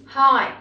Hi,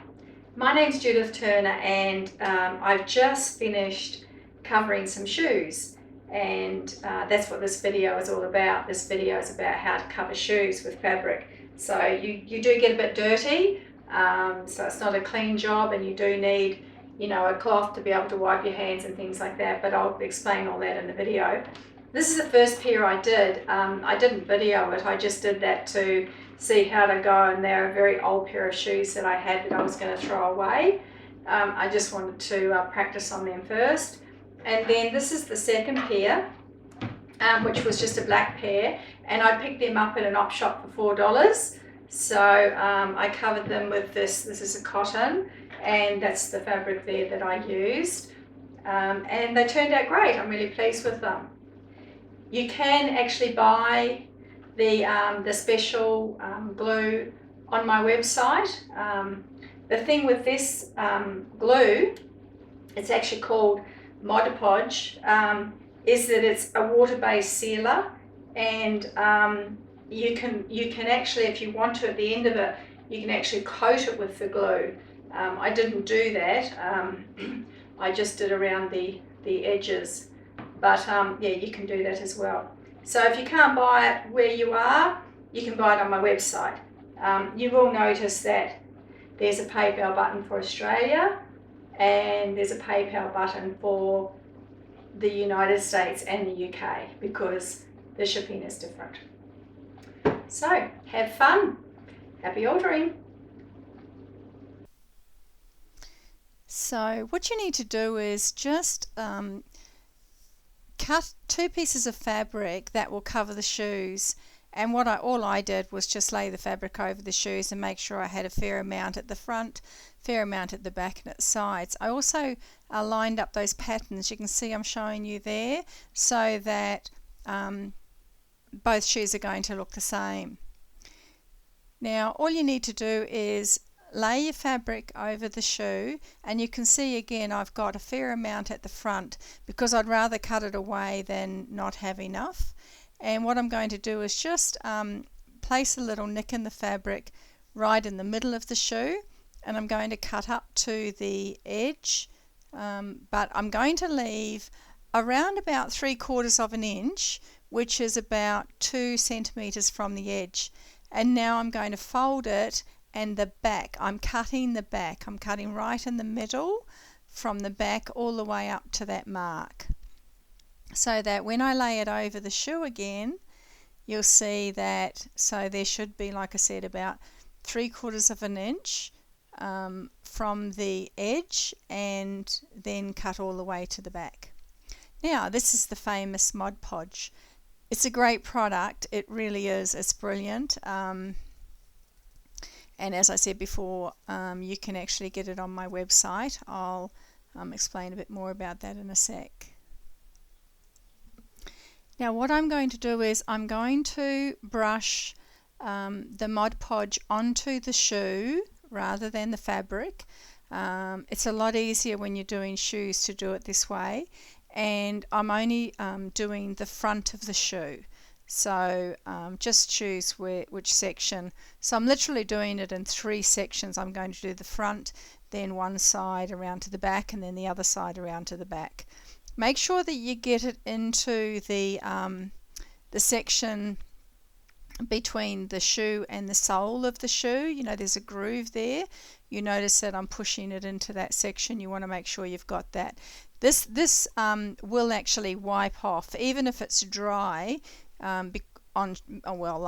my name's Judith Turner and I've just finished covering some shoes, and that's what this video is all about. This video is about how to cover shoes with fabric. So you do get a bit dirty, so it's not a clean job, and you do need a cloth to be able to wipe your hands and things like that, but I'll explain all that in the video. This is the first pair I did. I didn't video it, I just did that to see how to go, and they're a very old pair of shoes that I had that I was going to throw away. I just wanted to practice on them first. And then this is the second pair, which was just a black pair, and I picked them up at an op shop for $4. So I covered them with this is a cotton, and that's the fabric there that I used, and they turned out great. I'm really pleased with them. You can actually buy the special glue on my website. The thing with this glue, it's actually called Mod Podge, is that it's a water-based sealer, and you can actually, if you want to, at the end of it, you can actually coat it with the glue. I didn't do that. I just did around the edges. But yeah, you can do that as well. So if you can't buy it where you are, you can buy it on my website. You will notice that there's a PayPal button for Australia, and there's a PayPal button for the United States and the UK, because the shipping is different. So have fun. Happy ordering. So what you need to do is just cut 2 pieces of fabric that will cover the shoes, and all I did was just lay the fabric over the shoes and make sure I had a fair amount at the front, fair amount at the back and at the sides. I also lined up those patterns. You can see I'm showing you there, so that both shoes are going to look the same. Now all you need to do is lay your fabric over the shoe, and you can see again I've got a fair amount at the front because I'd rather cut it away than not have enough. And what I'm going to do is just place a little nick in the fabric right in the middle of the shoe, and I'm going to cut up to the edge, but I'm going to leave around about 3/4 of an inch, which is about 2 centimeters from the edge. And now I'm going to fold it, and the back, I'm cutting the back. I'm cutting right in the middle from the back all the way up to that mark, so that when I lay it over the shoe again, you'll see that, so there should be, like I said, about 3/4 of an inch from the edge, and then cut all the way to the back. Now this is the famous Mod Podge. It's a great product, it really is. It's brilliant. And as I said before, you can actually get it on my website. I'll explain a bit more about that in a sec. Now what I'm going to do is I'm going to brush the Mod Podge onto the shoe rather than the fabric. It's a lot easier when you're doing shoes to do it this way, and I'm only doing the front of the shoe. So just choose which section. So I'm literally doing it in 3 sections. I'm going to do the front, then one side around to the back, and then the other side around to the back. Make sure that you get it into the section between the shoe and the sole of the shoe. You know, there's a groove there. You notice that I'm pushing it into that section. You want to make sure you've got that. This will actually wipe off, even if it's dry. On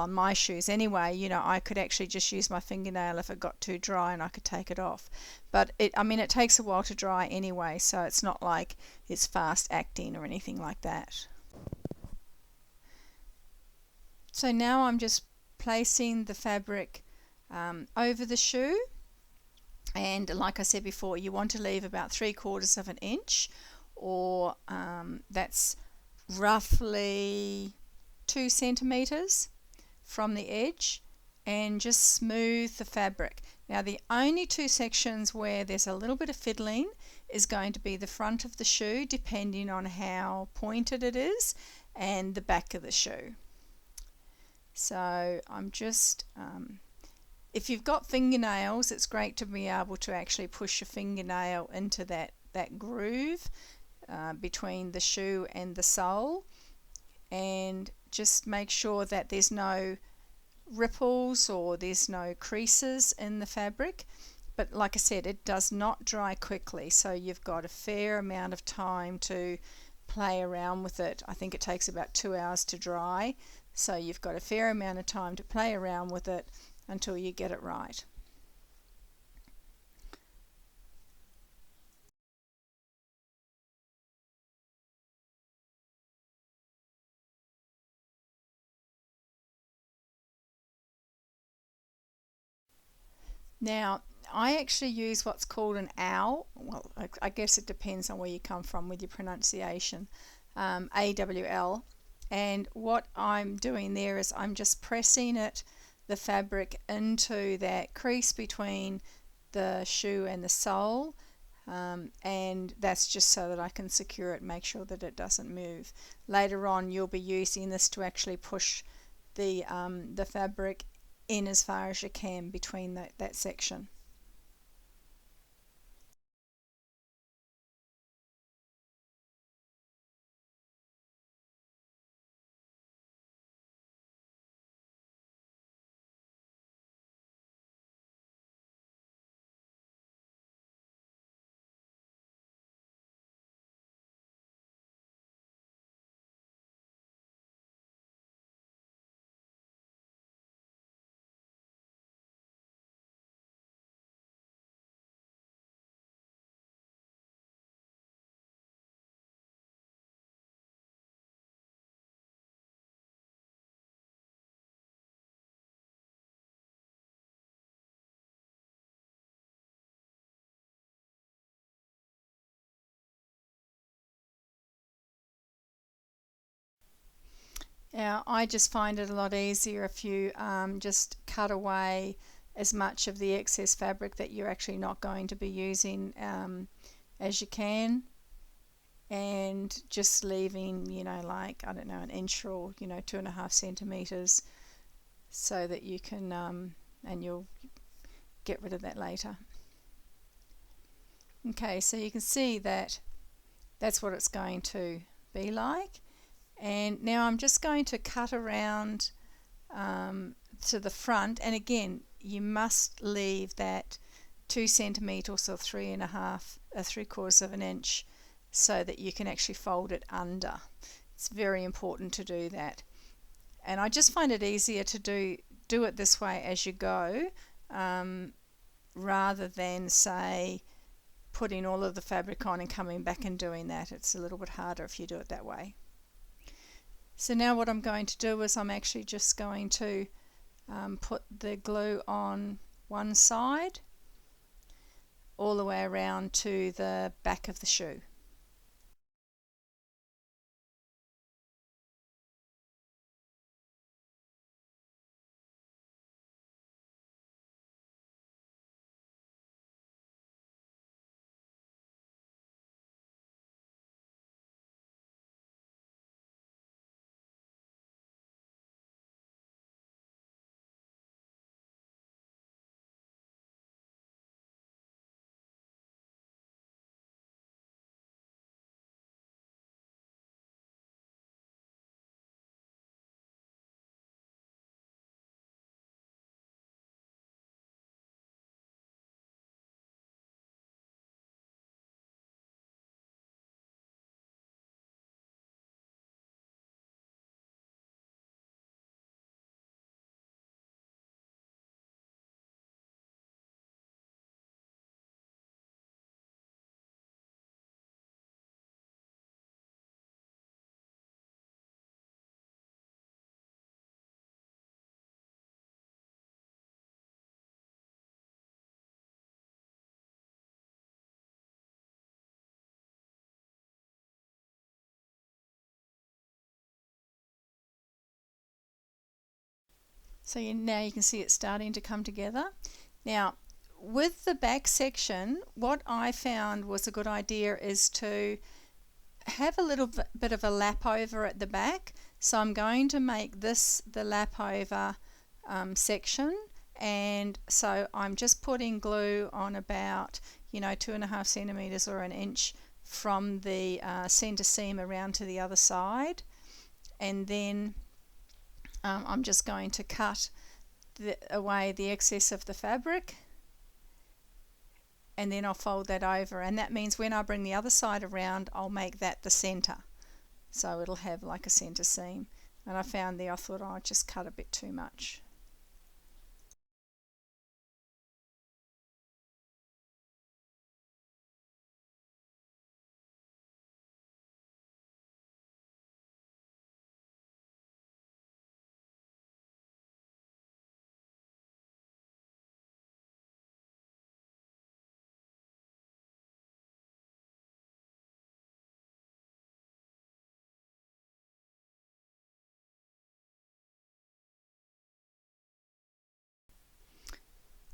my shoes anyway, I could actually just use my fingernail if it got too dry, and I could take it off. But it takes a while to dry anyway, so it's not like it's fast acting or anything like that. So now I'm just placing the fabric over the shoe, and like I said before, you want to leave about 3/4 of an inch, or that's roughly 2 centimeters from the edge, and just smooth the fabric. Now the only 2 sections where there's a little bit of fiddling is going to be the front of the shoe, depending on how pointed it is, and the back of the shoe. So I'm just If you've got fingernails, it's great to be able to actually push your fingernail into that groove between the shoe and the sole, and just make sure that there's no ripples or there's no creases in the fabric. But like I said, it does not dry quickly, so you've got a fair amount of time to play around with it. I think it takes about 2 hours to dry, so you've got a fair amount of time to play around with it until you get it right. Now, I actually use what's called an owl. Well, I guess it depends on where you come from with your pronunciation. AWL. And what I'm doing there is I'm just pressing the fabric into that crease between the shoe and the sole, and that's just so that I can secure it, make sure that it doesn't move. Later on, you'll be using this to actually push the fabric in as far as you can between that section. Now, I just find it a lot easier if you just cut away as much of the excess fabric that you're actually not going to be using as you can, and just leaving, like, I don't know, an inch or, 2.5 centimeters, so that you can, and you'll get rid of that later. Okay, so you can see that that's what it's going to be like. And now I'm just going to cut around to the front, and again, you must leave that 2 centimeters or 3/4 of an inch, so that you can actually fold it under. It's very important to do that. And I just find it easier to do it this way as you go, rather than, say, putting all of the fabric on and coming back and doing that. It's a little bit harder if you do it that way. So now what I'm going to do is I'm actually just going to put the glue on one side all the way around to the back of the shoe. So now you can see it starting to come together. Now, with the back section, what I found was a good idea is to have a little bit of a lap over at the back. So I'm going to make this the lap over section, And so I'm just putting glue on about 2.5 centimeters or an inch from the center seam around to the other side, and then I'm just going to cut away the excess of the fabric, and then I'll fold that over, and that means when I bring the other side around I'll make that the center, so it'll have like a center seam. And I found there I thought I'd just cut a bit too much.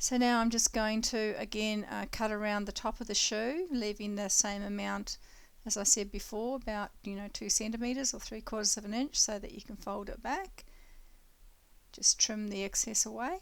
So now I'm just going to again cut around the top of the shoe, leaving the same amount as I said before, about 2 centimeters or 3/4 of an inch, so that you can fold it back. Just trim the excess away.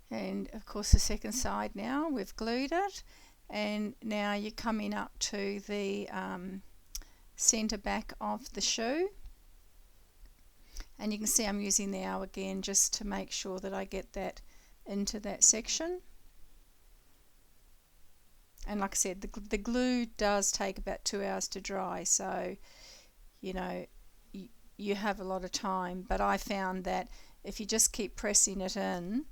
And of course the second side now we've glued it, and now you're coming up to the center back of the shoe, and you can see I'm using the hour again just to make sure that I get that into that section. And like I said, the glue does take about 2 hours to dry, so you have a lot of time, but I found that if you just keep pressing it in,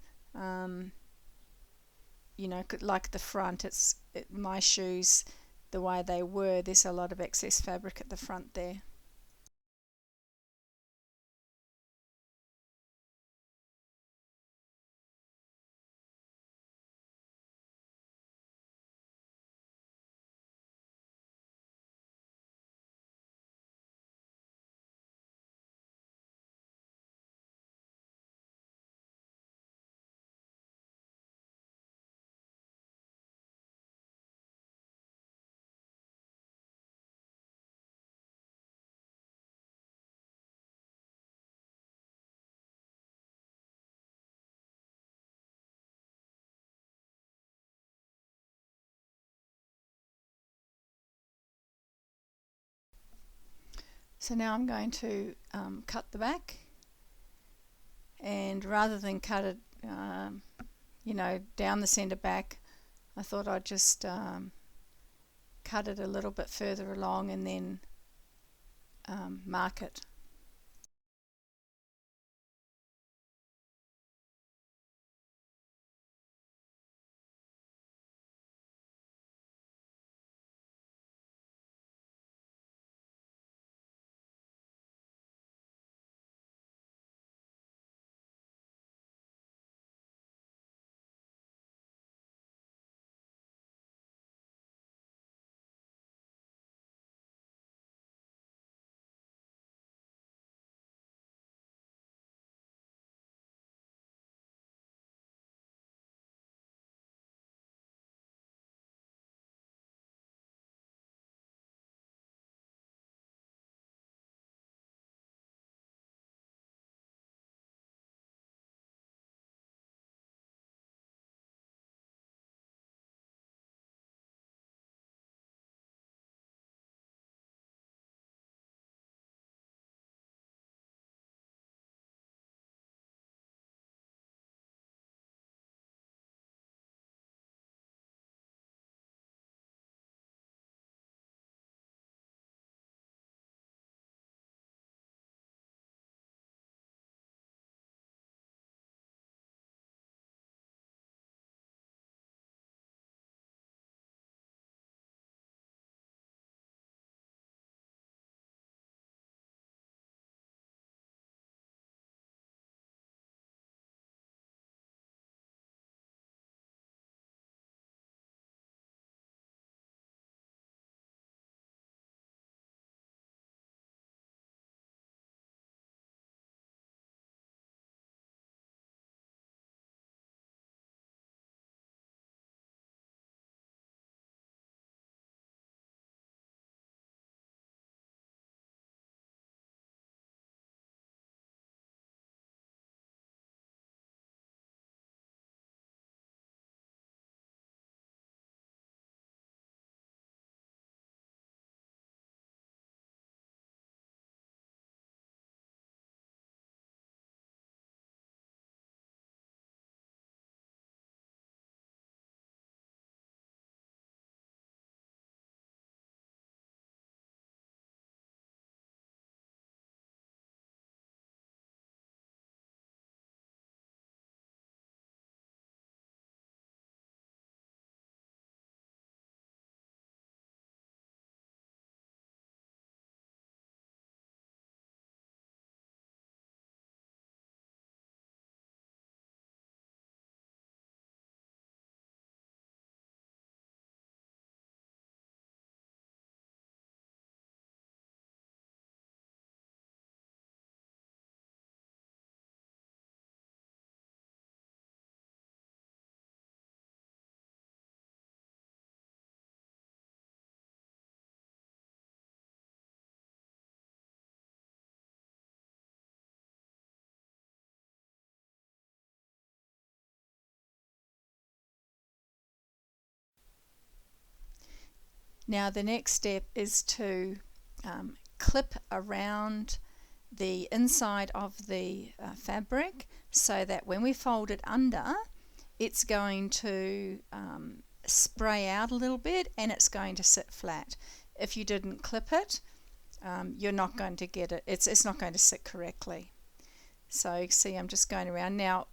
like the front, my shoes, the way they were, there's a lot of excess fabric at the front there. So now I'm going to cut the back, and rather than cut it down the center back, I thought I'd just cut it a little bit further along and then mark it. Now the next step is to clip around the inside of the fabric so that when we fold it under, it's going to spray out a little bit and it's going to sit flat. If you didn't clip it, you're not going to get it, it's not going to sit correctly. So you see I'm just going around. Now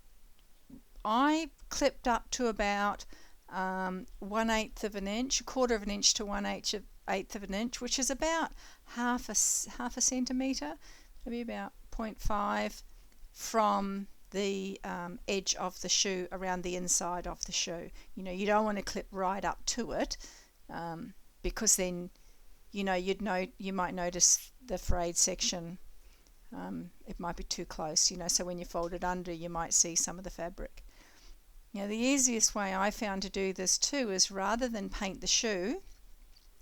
I clipped up to about 1/8 of an inch, a quarter of an inch to 1/8 of an inch, which is about half a centimetre, maybe about 0.5 from the edge of the shoe around the inside of the shoe. You know, you don't want to clip right up to it because then you might notice the frayed section. It might be too close, you know, so when you fold it under you might see some of the fabric. Now the easiest way I found to do this too is rather than paint the shoe,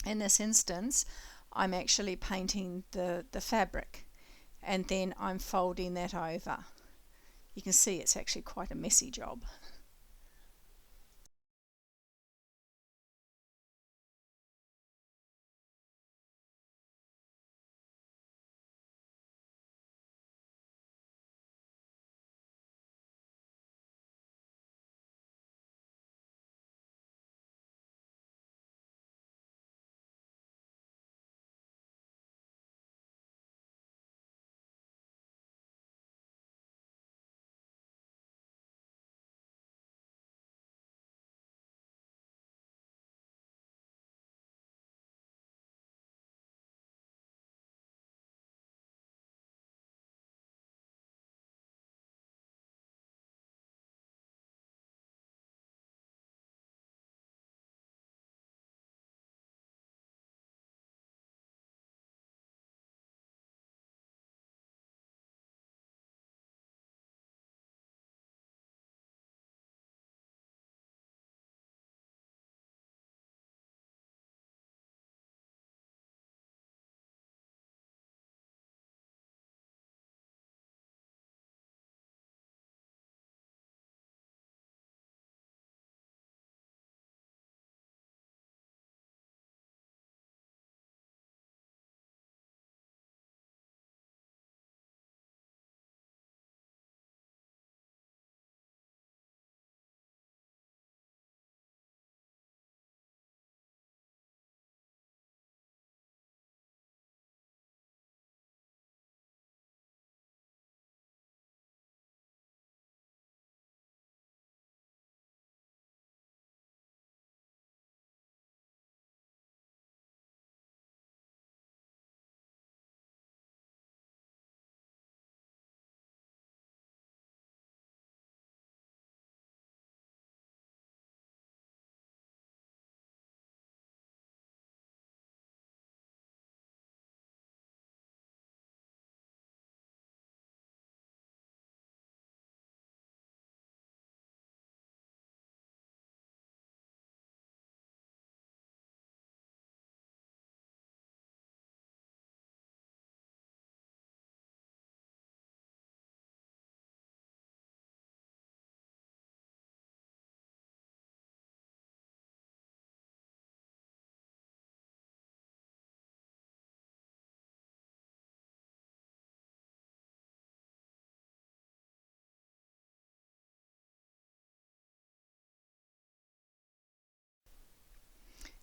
in this instance I'm actually painting the fabric and then I'm folding that over. You can see it's actually quite a messy job.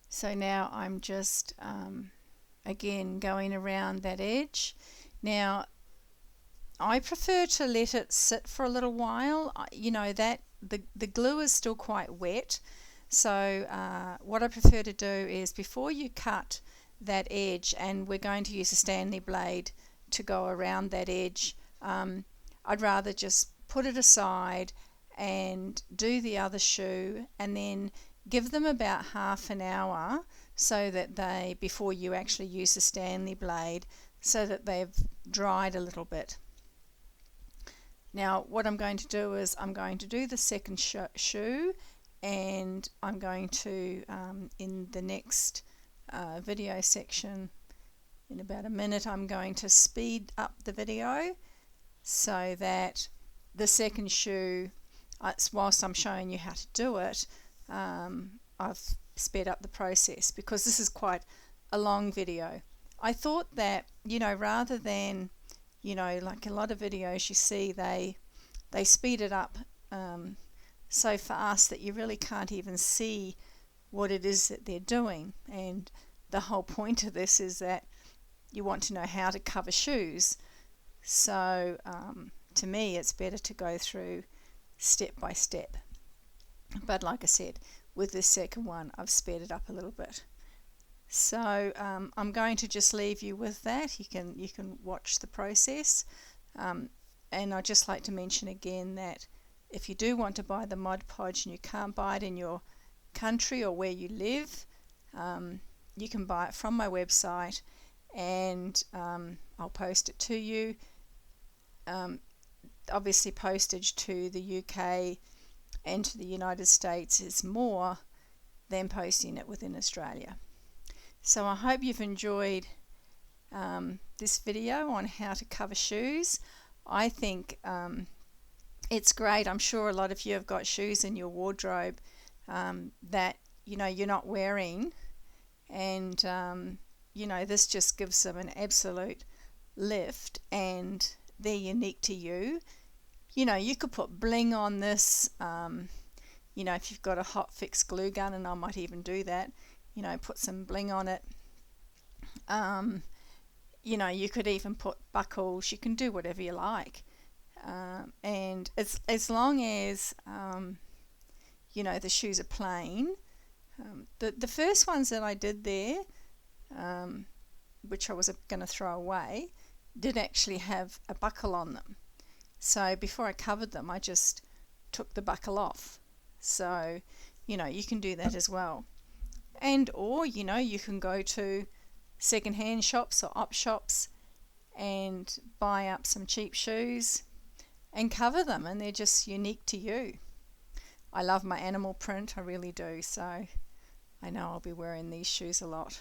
So now I'm just again going around that edge. Now I prefer to let it sit for a little while. You know that the glue is still quite wet, so what I prefer to do is before you cut that edge, and we're going to use a Stanley blade to go around that edge, I'd rather just put it aside and do the other shoe and then give them about half an hour so that before you actually use the Stanley blade, so that they've dried a little bit. Now what I'm going to do is I'm going to do the second shoe, and I'm going to in the next video section in about a minute I'm going to speed up the video so that the second shoe, whilst I'm showing you how to do it, I've sped up the process, because this is quite a long video. I thought that, rather than, like a lot of videos you see, they speed it up so fast that you really can't even see what it is that they're doing. And the whole point of this is that you want to know how to cover shoes. So to me, it's better to go through step by step. But like I said, with this second one, I've sped it up a little bit. So I'm going to just leave you with that. You can watch the process. And I'd just like to mention again that if you do want to buy the Mod Podge and you can't buy it in your country or where you live, you can buy it from my website, and I'll post it to you. Obviously, postage to the UK and to the United States is more than posting it within Australia. So I hope you've enjoyed this video on how to cover shoes. I think it's great. I'm sure a lot of you have got shoes in your wardrobe that you're not wearing, and this just gives them an absolute lift, and they're unique to you. You could put bling on this, if you've got a hot fix glue gun, and I might even do that, put some bling on it. You could even put buckles. You can do whatever you like, and as long as the shoes are plain. The first ones that I did there, which I was going to throw away, did actually have a buckle on them. So before I covered them, I just took the buckle off. So you can do that as well. And or you can go to second-hand shops or op shops and buy up some cheap shoes and cover them, and they're just unique to you. I love my animal print, I really do, so I know I'll be wearing these shoes a lot.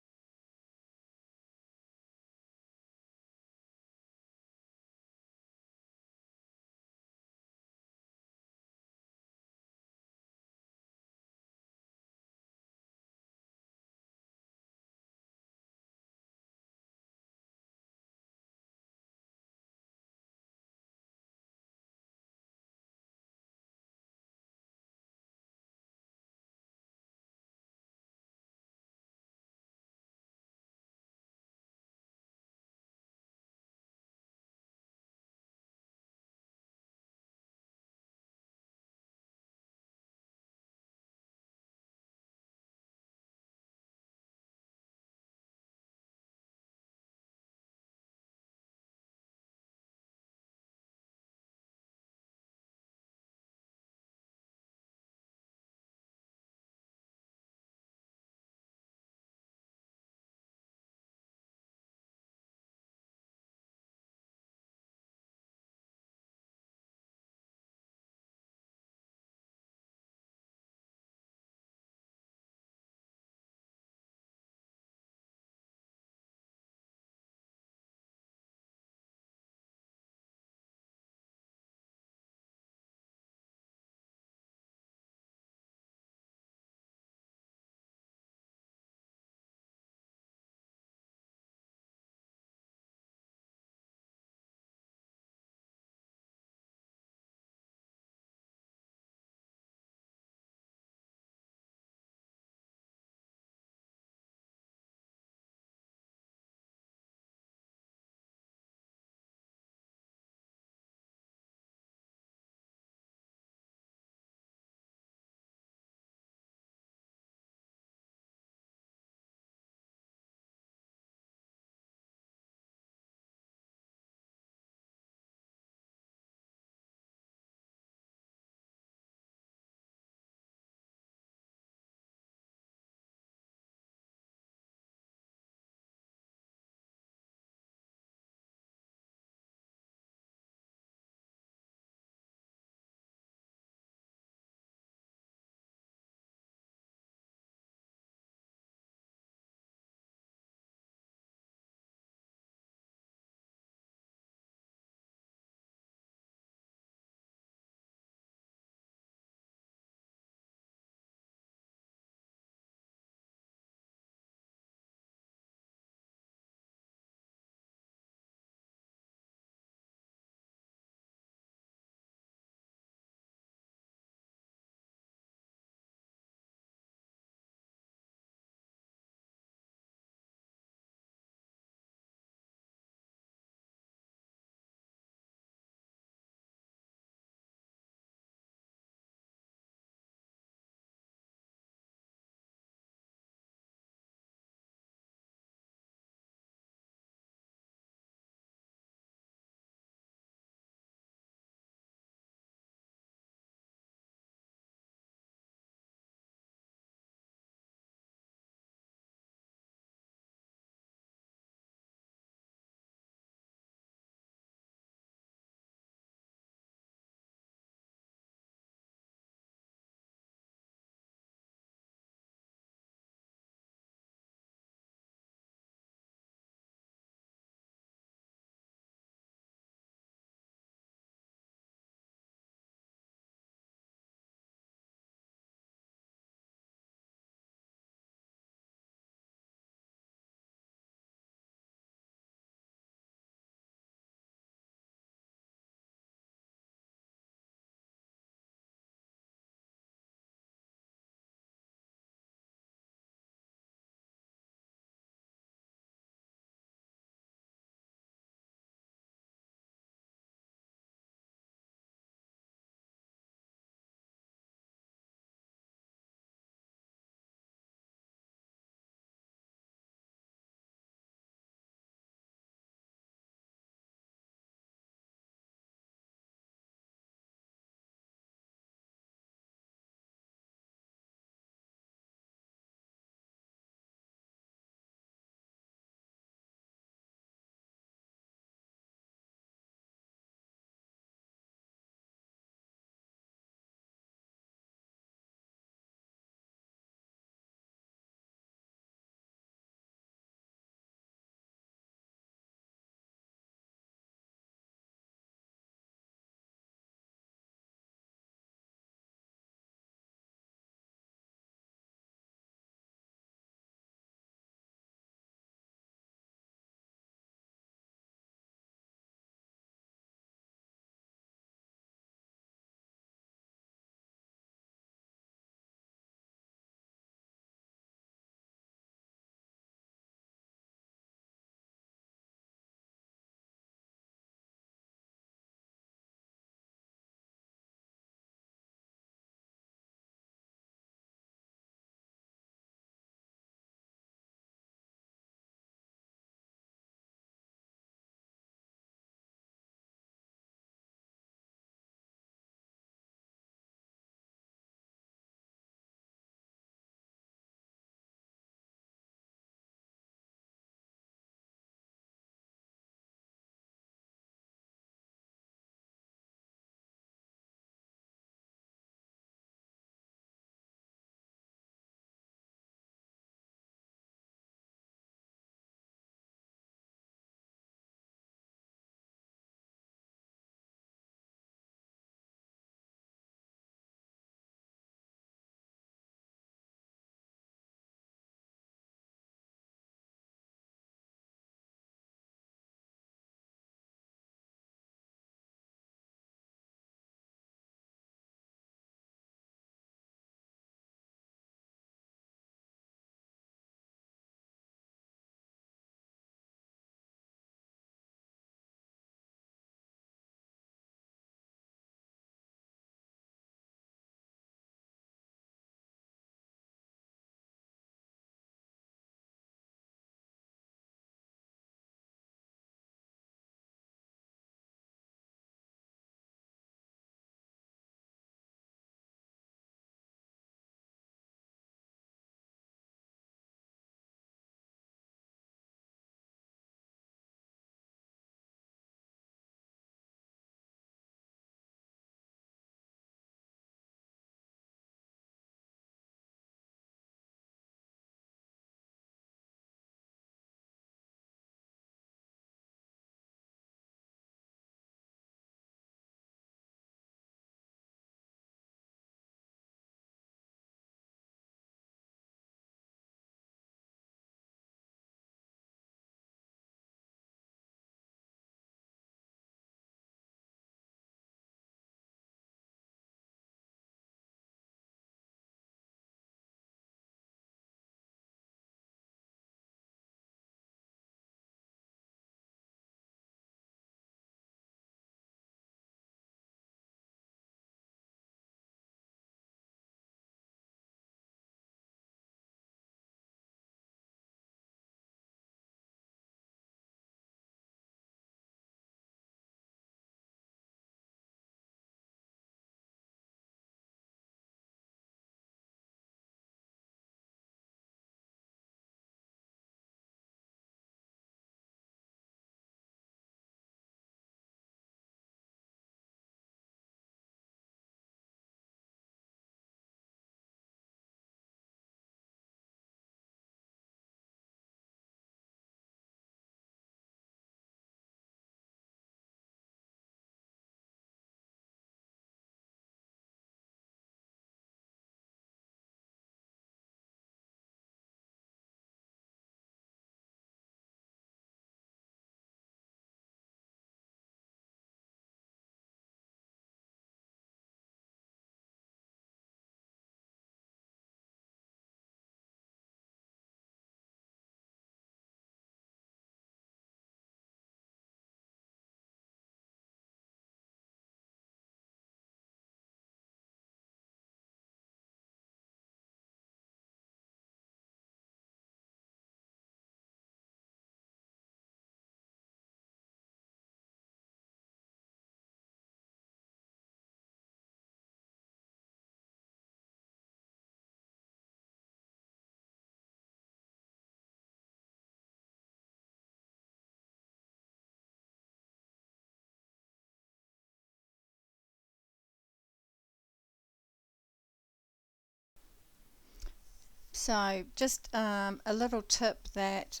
So just a little tip that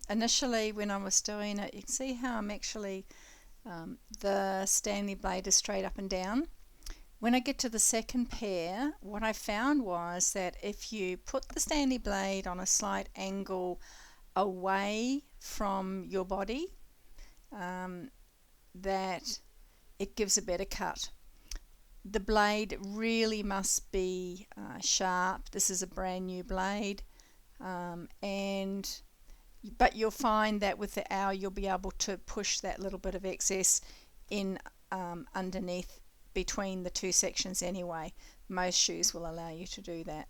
initially when I was doing it, you can see how I'm actually the Stanley blade is straight up and down. When I get to the second pair, what I found was that if you put the Stanley blade on a slight angle away from your body, that it gives a better cut. The blade really must be sharp. This is a brand new blade, but you'll find that with the hour you'll be able to push that little bit of excess in underneath between the two sections anyway. Most shoes will allow you to do that.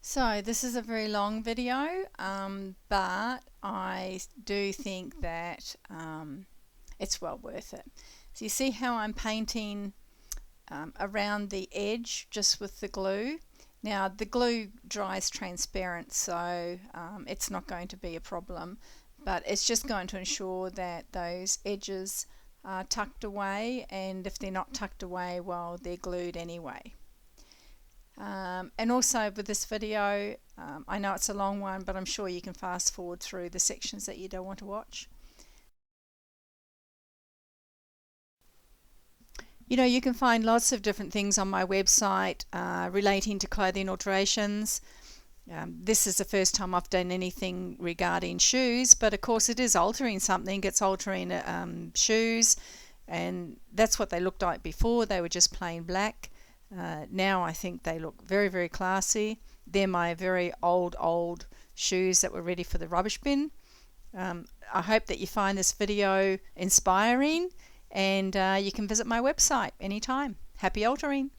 So this is a very long video, but I do think that it's well worth it. So you see how I'm painting around the edge just with the glue. Now the glue dries transparent, so it's not going to be a problem, but it's just going to ensure that those edges are tucked away, and if they're not tucked away, well, they're glued anyway. And also with this video, I know it's a long one, but I'm sure you can fast forward through the sections that you don't want to watch. You know, you can find lots of different things on my website relating to clothing alterations. This is the first time I've done anything regarding shoes, but of course it is altering something. It's altering shoes, and that's what they looked like before. They were just plain black. Now I think they look very, very classy. They're my very old shoes that were ready for the rubbish bin. I hope that you find this video inspiring, and you can visit my website anytime. Happy altering!